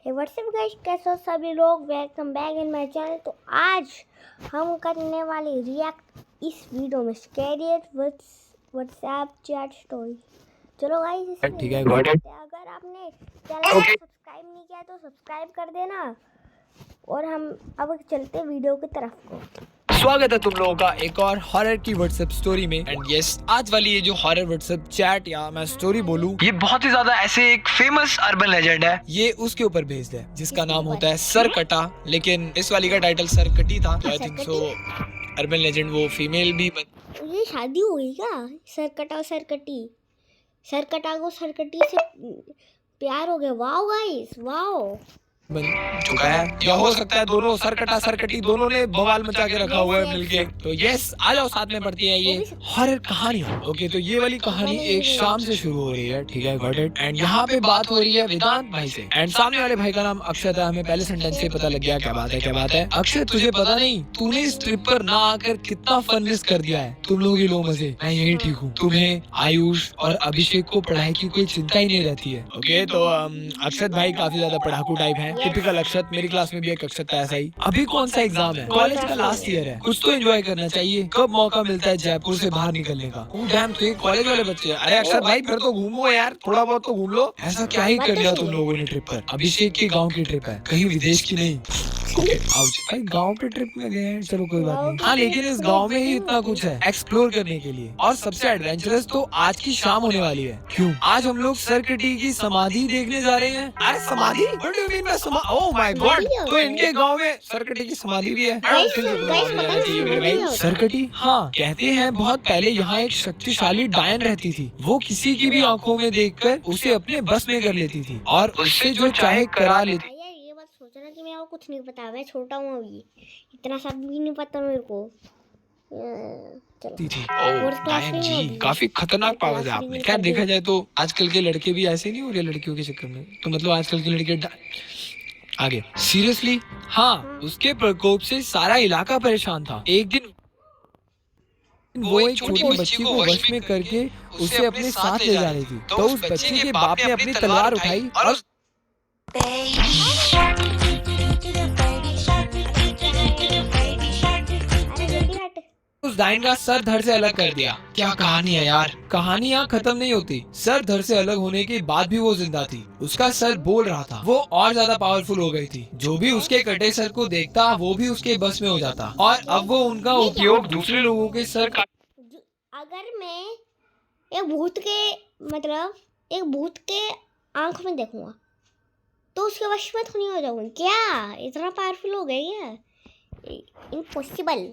हे WhatsApp guys, कैसे हो सभी लोग। Welcome back in my channel. तो आज हम करने वाले रिएक्ट इस वीडियो में स्कैरियत व्हाट्सएप चैट स्टोरी। चलो गाइस, इसमें ठीक है, अगर आपने चैनल को सब्सक्राइब नहीं किया तो सब्सक्राइब कर देना। और हम अब चलते वीडियो की तरफ को। स्वागत है तुम लोगों का एक और हॉरर की व्हाट्सएप स्टोरी में। एंड यस, आज वाली ये जो हॉरर व्हाट्सएप चैट या मैं स्टोरी बोलूं, ये बहुत ही ज्यादा ऐसे एक फेमस अर्बन लेजेंड है। ये उसके ऊपर बेस्ड है जिसका नाम होता है सरकटा। लेकिन इस वाली का टाइटल सरकटी था, तो I think so urban legend वो फीमेल भी ये शादी हो गई क्या? सरकटा और सरकटी, सरकटा को सरकटी से प्यार हो गया। Wow guys, wow. बन चुका है, या हो सकता है दोनों सरकटा सरकटी दोनों ने बवाल मचा के रखा हुआ है मिलके। तो यस, आ जाओ साथ में पढ़ती है ये हॉरर कहानियां। ओके, तो ये वाली कहानी एक शाम से शुरू हो रही है, ठीक है, गॉट इट। एंड यहाँ पे बात हो रही है वेदांत भाई से। एंड सामने वाले भाई का नाम अक्षत है। हमें पहले सेंटेंस से पता लग गया क्या बात है, क्या बात है। अक्षत, तुझे पता नहीं तूने इस ट्रिप पर ना आकर कितना फन मिस कर दिया है। तुम लोग ही लो मजे, मैं यही ठीक हूँ। तुम्हें आयुष और अभिषेक को पढ़ाई की कोई चिंता ही नहीं रहती है। ओके, तो अक्षत भाई काफी ज्यादा पढ़ाकू टाइप है, टिपिकल अक्षत। मेरी क्लास में भी एक अक्षत था ऐसा ही। अभी कौन सा एग्जाम है? कॉलेज का लास्ट ईयर है, कुछ तो एंजॉय करना चाहिए। कब मौका मिलता है जयपुर से बाहर निकलने का? डैम, तो ये कॉलेज वाले बच्चे हैं। अरे अक्षत भाई, फिर तो घूमो यार, थोड़ा बहुत तो घूम लो। ऐसा क्या ही कर लिया तुम लोगों ने ट्रिप पर? अभिषेक के गाँव की ट्रिप है, कहीं विदेश की नहीं। भाई गांव पे ट्रिप में गए हैं, चलो कोई बात नहीं। हाँ, लेकिन इस गांव में ही इतना कुछ है एक्सप्लोर करने के लिए। और सबसे एडवेंचरस तो आज की शाम होने वाली है। क्यों? आज हम लोग सरकटी की समाधि देखने जा रहे हैं। अरे समाधि? ओह माय गॉड, तो इनके गांव में सरकटी की समाधि भी है। सरकटी, हाँ, कहते हैं बहुत पहले यहाँ एक शक्तिशाली डायन रहती थी। वो किसी की भी आंखों में देखकर उसे अपने बस में कर लेती थी और उससे जो चाहे करा लेती। सोचना कि मेरे को कुछ नहीं पता, मैं छोटा हूँ अभी, इतना सब भी नहीं पता मेरे को। थी। डायन जी, काफी खतरनाक पावर्स है आपने। क्या देखा जाए तो आजकल के लड़के भी ऐसे नहीं हो रहे लड़कियों के चक्कर में। तो मतलब आजकल के लड़के आगे सीरियसली, हाँ, उसके प्रकोप से सारा इलाका परेशान था। एक दिन वो एक छोटी बच्ची को वश में करके उसे अपने साथ ले जा रही थी। तो उस बच्ची के बाप ने अपनी तलवार उठाई और उस डायन का सर धड़ से अलग कर दिया। क्या कहानी है यार, कहानी यहाँ खत्म नहीं होती। सर धड़ से अलग होने के बाद भी वो जिंदा थी। उसका सर बोल रहा था। वो और ज्यादा पावरफुल हो गई थी। जो भी उसके कटे सर को देखता वो भी उसके बस में हो जाता। और अब वो उनका उपयोग दूसरे लोगों के सर का। अगर मैं एक भूत के आंख में देखूंगा तो उसके वश में तो नहीं हो जाऊंगा क्या? इतना पावरफुल हो गई है? इम्पॉसिबल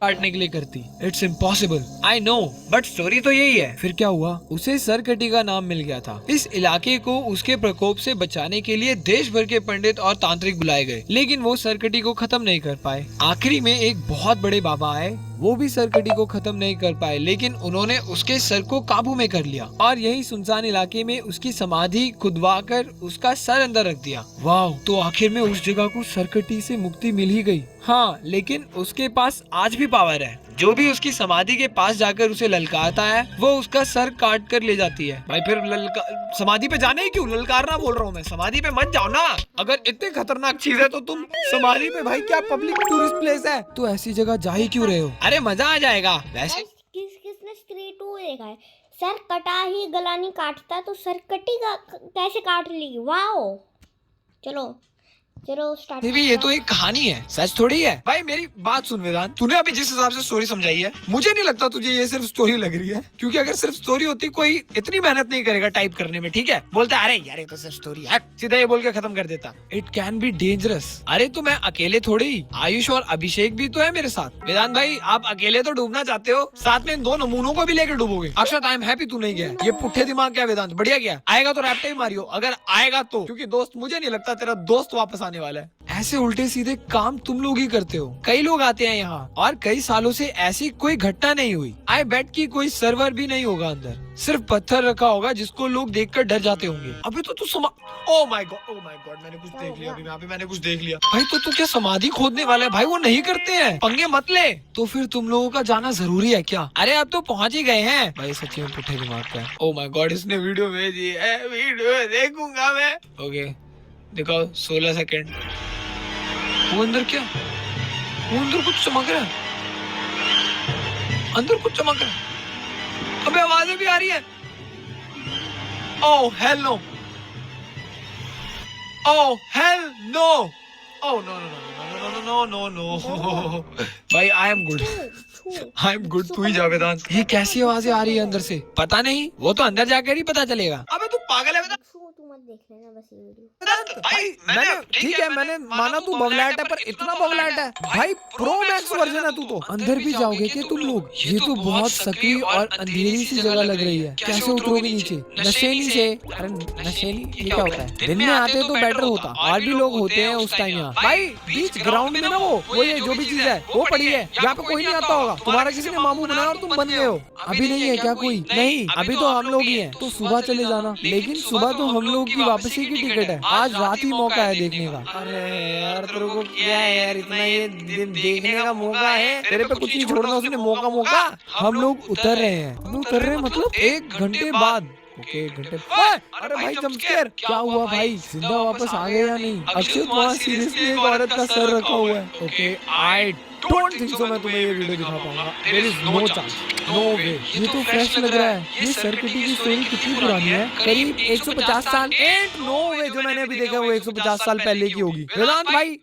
काटने के लिए करती। It's impossible, I know, but story तो यही है। फिर क्या हुआ? उसे सरकटी का नाम मिल गया था। इस इलाके को उसके प्रकोप से बचाने के लिए देश भर के पंडित और तांत्रिक बुलाए गए, लेकिन वो सरकटी को खत्म नहीं कर पाए। आखिरी में एक बहुत बड़े बाबा आए, वो भी सरकटी को खत्म नहीं कर पाए, लेकिन उन्होंने उसके सर को काबू में कर लिया और यही सुनसान इलाके में उसकी समाधि खुदवा कर उसका सर अंदर रख दिया। वाह, तो आखिर में उस जगह को सरकटी से मुक्ति मिल ही गई। हाँ, लेकिन उसके पास आज भी पावर है। जो भी उसकी समाधि के पास जाकर उसे ललकारता है वो उसका सर काट कर ले जाती है। भाई फिर समाधि पे जाने ही क्यों? ललकारना बोल रहा हूँ मैं, समाधि पे मत जाओ ना। अगर इतनी खतरनाक चीज है तो तुम समाधि पे, भाई क्या पब्लिक टूरिस्ट प्लेस है, तो ऐसी जगह जा ही क्यों रहे हो? अरे मजा आ जाएगा वैसे। किसने स्त्री 2 देखा है? सर कटा ही गला नहीं काटता तो सर कटी कैसे काट ली? वाओ, चलो स्टार्ट। ये तो एक कहानी है, सच थोड़ी है। भाई मेरी बात सुन वेदांत, तूने अभी जिस हिसाब से स्टोरी समझाई है, मुझे नहीं लगता तुझे ये सिर्फ स्टोरी लग रही है। क्योंकि अगर सिर्फ स्टोरी होती कोई इतनी मेहनत नहीं करेगा टाइप करने में, ठीक है? बोलता अरे यार ये तो सिर्फ स्टोरी है, सीधा ये बोल के खत्म कर देता। It can be dangerous. अरे तो मैं अकेले थोड़ी, आयुष और अभिषेक भी तो है मेरे साथ। वेदांत भाई, आप अकेले तो डूबना चाहते हो, साथ में 2 नमूनों को भी लेकर डूबोगे। अक्षत, आई एम हैप्पी तू नहीं गया। ये पुट्ठे दिमाग क्या वेदांत? बढ़िया गया, आएगा तो रैप्टे ही मारियो, अगर आएगा तो, क्योंकि दोस्त, मुझे नहीं लगता तेरा दोस्त वापस आने वाला है। ऐसे उल्टे सीधे काम तुम लोग ही करते हो। कई लोग आते हैं यहाँ और कई सालों से ऐसी कोई घटना नहीं हुई। आई बेट कि कोई सर्वर भी नहीं होगा अंदर, सिर्फ पत्थर रखा होगा जिसको लोग देखकर डर जाते होंगे। अभी तो तू ओह माय गॉड, मैंने कुछ देख लिया। अभी मैंने कुछ देख लिया। भाई तो तू क्या समाधि खोदने वाला है? भाई वो नहीं करते हैं, पंगे मत ले। तो फिर तुम लोगों का जाना जरूरी है क्या? अरे अब तो पहुंच ही गए हैं। भाई सच्ची में पुट्ठे दिमाग का है। ओह माय गॉड, इसने वीडियो भेजी है, वीडियो देखूंगा मैं। ओके, दिखाओ 16 सेकंड। वो अंदर क्या, वो अंदर कुछ चमक रहा है, अंदर कुछ चमक रहा है। अबे आवाजें भी आ रही है। Oh hell no, oh hell no, oh no no no no no no no. भाई I am good, I am good. तू ही जा वेदांत। ये कैसी आवाजें आ रही है अंदर से, पता नहीं, वो तो अंदर जाकर ही पता चलेगा। अबे तू पागल है वेदांत। तू मत देख लेना बस ये वीडियो। भाई मैंने ठीक है, मैंने माना तू बबलाट है, पर इतना बबलाट है भाई, प्रो मैक्स वर्जन है तू तो। अंदर भी जाओगे क्या तुम लोग? ये तो बहुत सक्रिय और अंधेरी सी जगह लग रही है, कैसे उतरोगे नीचे? नशेली से, अरे नशेली ये क्या होता है? दिन में आते तो बेटर होता, और भी लोग होते हैं उस टाइम यहाँ। भाई बीच ग्राउंड में ना वो ये जो भी चीज है वो पड़ी है, यहाँ पे कोई नहीं आता होगा। तुम्हारा किसी ने मामू बनाया और तुम बन गए हो। अभी नहीं है क्या कोई? नहीं, अभी तो हम लोग ही हैं। तो सुबह चले जाना, लेकिन सुबह तो हम लोग की वापसी की टिकट है, आज रात ही मौका है देखने का। अरे यार तेरे को क्या है यार, इतना ये देखने का मौका है, तेरे पे कुछ नहीं छोड़ना उसने मौका। हम लोग उतर रहे हैं, हम उतर रहे हैं मतलब 1 घंटे बाद। ओके 1 घंटे। अरे भाई जंपस्केयर, क्या हुआ भाई? जिंदा वापस आ गए या नहीं? अक्षत वहाँ सीरियसली एक औरत का सर रखा हुआ है। Okay I don't think so मैं तुम्हें ये वीडियो दिखा पाऊंगा, there is no chance, no way. ये तो फ्रेश लग रहा है। ये सरकटी की स्टोरी कितनी पुरानी है? करीब 150 साल। एंड नो वे, जो मैंने अभी देखा वो 150 साल पहले की होगी। वेदांत भाई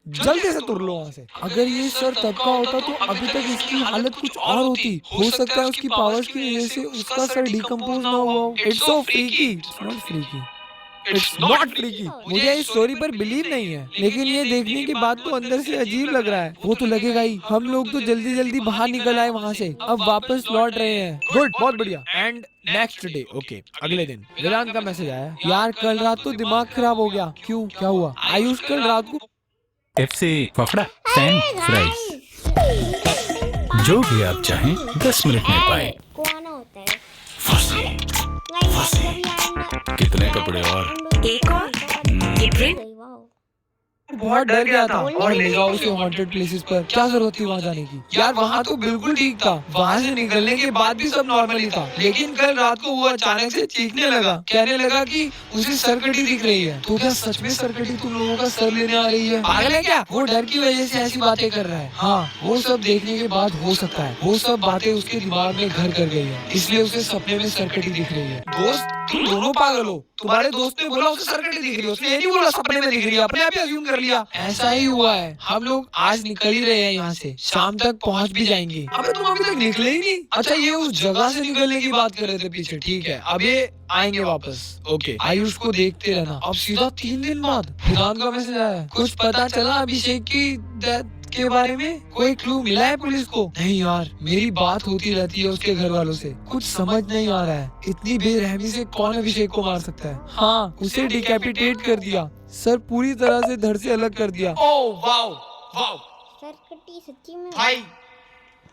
जल्दी से तुर लो वहाँ से। अगर ये सर तब का होता तो अभी तक इसकी हालत कुछ और होती। हो सकता है उसकी पावर्स की वजह से उसका सर डिकम्पोज ना हुआ हो। It's so freaky, it's not freaky, it's not freaky. मुझे इस स्टोरी पर बिलीव नहीं है, लेकिन ये देखने के बाद तो अंदर से अजीब लग रहा है। वो तो लगेगा ही। हम लोग तो जल्दी जल्दी बाहर निकल आए वहाँ से, अब वापस लौट रहे हैं। गुड, बहुत बढ़िया। एंड नेक्स्ट डे, ओके अगले दिन वेदांत का मैसेज आया, यार कल रात तो दिमाग खराब हो गया। क्यों, क्या हुआ? आयुष कल रात को FC फाफड़ा सैंड फ्राइज, जो भी आप चाहें 10 मिनट में पाए। को आना होता है। फंसी कितने कपड़े और एक और बहुत डर गया था और ले जाओ उसे हॉन्टेड प्लेसेस पर। क्या जरूरत थी वहाँ जाने की? यार वहाँ तो बिल्कुल ठीक था, वहाँ से निकलने के बाद भी सब नॉर्मल ही था। लेकिन कल रात को वो अचानक से चीखने लगा, कहने लगा कि उसे सरकटी दिख रही है। तो क्या सच में सरकटी तुम लोगों का सर लेने आ रही है? पागल है क्या? वो डर की वजह से ऐसी बातें कर रहा है। हाँ, वो सब देखने के बाद हो सकता है वो सब बातें उसके दिमाग में घर कर गई है, इसलिए उसे सपने में सरकटी दिख रही है। दोस्त तुम दोनों पागल हो। तुम्हारे दोस्त ने बोला उसे सरकटी दिख रही है, उसने ये नहीं बोला सपने में दिख रही है, अपने आप ही अज्यूम कर लिया। ऐसा ही हुआ है। हम लोग आज निकल ही रहे हैं यहाँ से, शाम तक पहुँच भी जाएंगे। अबे तुम अभी तक निकले ही नहीं? अच्छा ये उस जगह से निकलने की बात कर रहे थे पीछे, ठीक है अब ये आएंगे वापस। ओके आयुष को देखते रहना। अब सीधा 3 दिन बाद वेदांत का मैसेज आया, कुछ पता चला अभिषेक की डेथ के बारे में? कोई क्लू मिला है पुलिस को? नहीं यार, मेरी बात होती रहती है उसके घर वालों से, कुछ समझ नहीं आ रहा है। इतनी बेरहमी से कौन अभिषेक को मार सकता है? हाँ, उसे डिकैपिटेट कर दिया, सर पूरी तरह से धड़ से अलग कर दिया। ओह वाओ वाओ, सरकटी सच्ची में भाई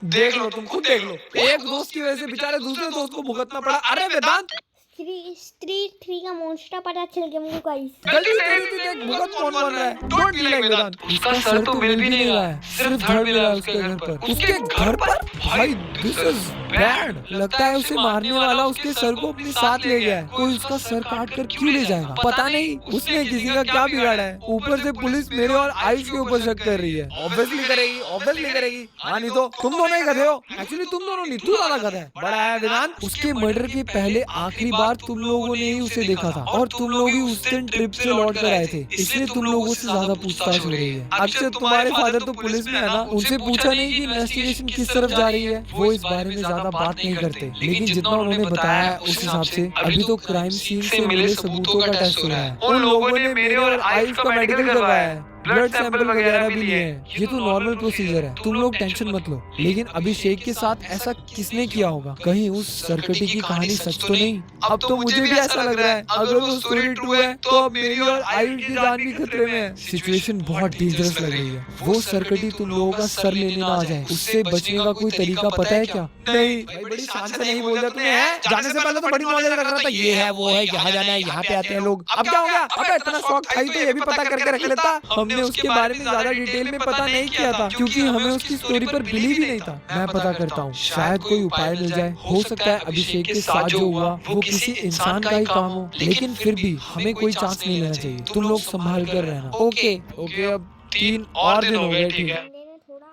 देख लो, तुम खुद देख लो। एक दोस्त की वजह से बेचारे दूसरे दोस्त को भुगतना पड़ा। अरे वेदांत स्ट्रीट 3 का मॉन्स्टर पता चल गया मुझे गाइस। गलती तेरी थी, देख भुगत कौन बन रहा है। डोंट बी लाइक वेदांत। उसका सर तो मिल भी नहीं रहा है, सिर्फ धड़ मिला है उसके घर पर। उसके घर पर? भाई दिस इज बैड। लगता है उसे मारने वाला उसके सर को अपने साथ ले गया है। कोई उसका सर काट कर क्यों ले जाएगा? पता नहीं उसने किसी का क्या बिगाड़ा है। ऊपर से पुलिस मेरे और आयुष के ऊपर शक कर रही है। ऑब्वियसली करेगी, ऑब्वियसली करेगी। हाँ नहीं तो तुम दोनों ही गधे हो। एक्चुअली तुम दोनों नहीं, तू ज्यादा गधा है। बड़ा है वेदांत। उसके मर्डर के पहले आखिरी बार तुम लोगों ने ही उसे देखा था, और तुम लोग ही उस दिन ट्रिप से लौट कर आए थे, इसलिए तुम लोगों से ज्यादा पूछताछ हो रही है। अक्षय तुम्हारे फादर तो पुलिस में है ना, उनसे पूछा नहीं कि इन्वेस्टिगेशन किस तरफ जा रही है? वो इस बारे में ज्यादा बात नहीं करते, लेकिन जितना उन्होंने बताया उस हिसाब से अभी तो क्राइम सीन से मिले सबूतों का टेस्ट हो रहा है। उन लोगों ने मेरे और आयुष का मेडिकल करवाया है, ब्लड सैंपल वगैरह भी लिए हैं। ये तो नॉर्मल प्रोसीजर है, तुम लोग टेंशन मत लो। लेकिन अभिषेक के साथ ऐसा किसने किया होगा? कहीं उस सरकटी की कहानी सच तो नहीं? अब तो मुझे भी ऐसा लग रहा है, अगर वो स्टोरी ट्रू है तो अब मेरी और आयुष की जान भी खतरे में है। सिचुएशन बहुत डेंजरस लग रही है। वो सरकटी तुम लोगों का सर लेने ना आ जाए, उससे बचने का कोई तरीका पता है क्या? नहीं भाई, बड़ी शान से नहीं बोल रहा तुम्हें है? जाने से पहले तो बड़ी नॉलेज रख रहा था, ये है वो है, यहाँ जाना है, यहाँ पे आते हैं लोग। अब क्या हो गया? अबे इतना शौक था ही तो ये भी पता करके रख लेता। हमने हमने उसके बारे में ज्यादा डिटेल में पता नहीं किया था क्योंकि हमें उसकी स्टोरी पर बिलीव ही नहीं था। मैं पता करता हूँ, शायद कोई उपाय मिल जाए। हो सकता है अभिषेक के साथ जो हुआ वो किसी इंसान का ही काम हो, लेकिन फिर भी हमें कोई चांस नहीं लेना चाहिए। तुम लोग संभाल कर रहना। ओके ओके, अब 3 और दिन हो गए, ठीक है। बंदे ने थोड़ा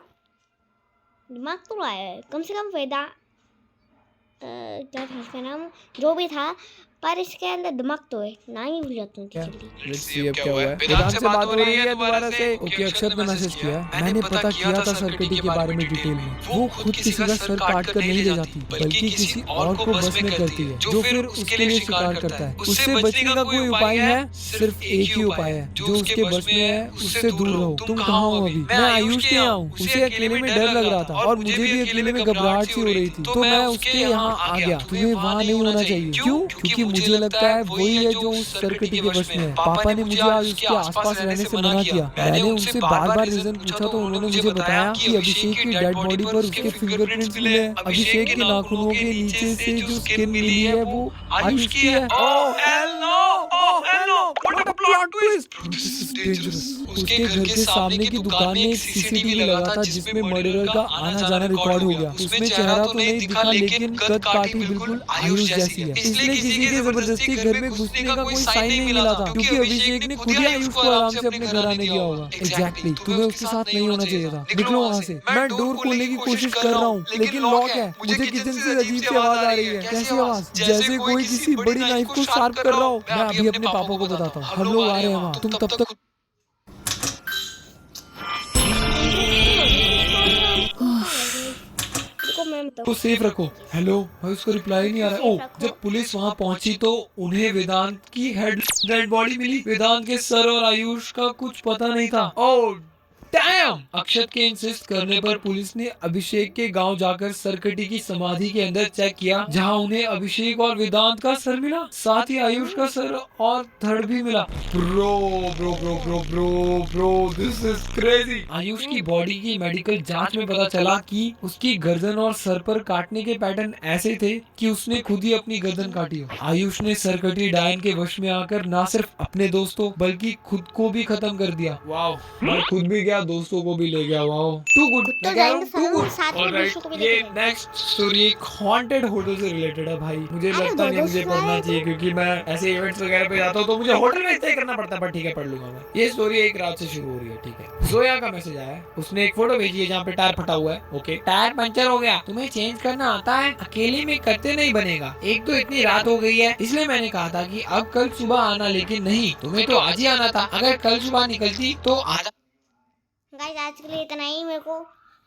दिमाग तो लगाया है, कम से कम क्या था इसका नाम, जो भी था, पर इसके अंदर दिमाग तो है ना ही भूल जाता हूँ जल्दी। लेट्स सी अब क्या हुआ है। वेदांत से बात हो रही है दोबारा से। ओके, अक्षत ने मैसेज किया है। मैंने पता किया था सरकटी के बारे में डिटेल में। वो खुद किसी का सर काट कर नहीं ले जाती, बल्कि किसी और को बस में करती है, जो फिर उसके लिए शिकार करता है। उससे बचने का कोई उपाय है? सिर्फ एक ही उपाय है, जो उसके बस में है उससे दूर रहो। तुम कहाँ हो अभी? मैं आयुष के यहाँ हूँ। उसे अकेले में डर लग रहा था और मुझे भी अकेले में घबराहट सी हो रही थी, तो मैं उसके यहाँ आ गया। तुम्हें वहाँ नहीं होना चाहिए। क्यों? क्योंकि मुझे लगता है वही है जो उस सरकटी के वश में है। पापा ने मुझे आज उसके आसपास रहने से मना किया। मैंने उनसे बार बार रीजन पूछा तो उन्होंने मुझे बताया कि अभिषेक की डेड बॉडी पर उसके फिंगरप्रिंट्स मिले हैं। अभिषेक के नाखूनों के नीचे से जो स्किन मिली है वो आयुष की है। Oh hell no! Oh hell no! What a plot twist! उसके घर के सामने की दुकान में एक सीसीटीवी लगा था जिसमें मर्डरर का आना जाना रिकॉर्ड हो गया। उसमें चेहरा तो नहीं दिखा, लेकिन कद काठी बिल्कुल आयुष जैसी है। इसलिए किसी के जबरदस्ती घर में घुसने का कोई साइन नहीं मिला था, क्योंकि अभिषेक ने खुद ही आयुष को आराम से अपने घर आने दिया होगा। एग्जैक्टली, तुम्हें उसके साथ नहीं होना चाहिए था। निकलो वहाँ से। मैं डोर खोलने की कोशिश कर रहा हूँ, लेकिन लॉक है। मुझे किचन से अजीब सी आवाज आ रही है। कैसी आवाज? जैसे कोई किसी बड़ी नाइफ को शार्प कर रहा हो। मैं अभी अपने पापा को बताता हूँ, हम लोग आ रहे हैं वहाँ। तुम तब तक को सेफ रखो। हेलो भाई, उसको रिप्लाई नहीं आ रहा है। ओ, जब पुलिस वहाँ पहुंची तो उन्हें वेदांत की डेड बॉडी मिली। वेदांत के सर और आयुष का कुछ पता नहीं था। Oh damn! अक्षत के इंसिस्ट करने पर पुलिस ने अभिषेक के गांव जाकर सरकटी की समाधि के अंदर चेक किया, जहां उन्हें अभिषेक और वेदांत का सर मिला, साथ ही आयुष का सर और धड़ भी मिला। Bro bro bro bro bro bro this is crazy. Ayush की बॉडी की मेडिकल जांच में पता चला कि उसकी गर्दन और सर पर काटने के पैटर्न ऐसे थे कि उसने खुद ही अपनी गर्दन काटी हो। आयुष ने सरकटी डायन के वश में आकर न सिर्फ अपने दोस्तों बल्कि खुद को भी खत्म कर दिया। वाओ, मैं खुद भी गया, दोस्तों को भी ले गया। Wow, too good. ये नेक्स्ट स्टोरी एक हॉन्टेड होटल से रिलेटेड है भाई। मुझे लगता नहीं मुझे पढ़ना चाहिए, क्योंकि मैं ऐसे इवेंट्स वगैरह पे जाता हूँ तो मुझे होटल में स्टे करना पड़ता है, पर ठीक है पढ़ लूंगा मैं। ये स्टोरी एक रात से शुरू हो रही है, ठीक है। जोया का मैसेज आया है, उसने एक फोटो भेजी है जहाँ पे टायर फटा हुआ है। ओके, टायर पंचर हो गया, तुम्हें चेंज करना आता है? अकेले में करते नहीं बनेगा, एक तो इतनी रात हो गई है, इसलिए मैंने कहा था कि अब कल सुबह आना, लेकिन नहीं, तुम्हें तो आज ही आना था। अगर कल सुबह निकलती तो आज। गाइस आज के लिए इतना ही। मेरे को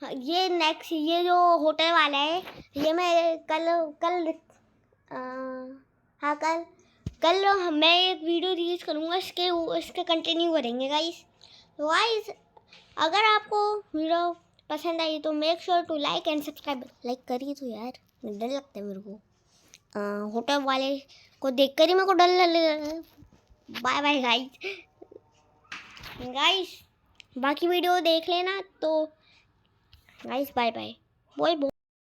ये जो होटल वाला है, ये मैं कल मैं एक वीडियो रिलीज करूँगा, इसके कंटिन्यू करेंगे गाइस। तो गाइस अगर आपको वीडियो पसंद आई तो make sure to like and subscribe. Like करिए तो यार, डर लगता है मेरे को। होटल वाले को देखकर ही मेरे को डर लग। बाय बाय गाइस, बाकी वीडियो देख लेना। तो गाइस बाय बाय।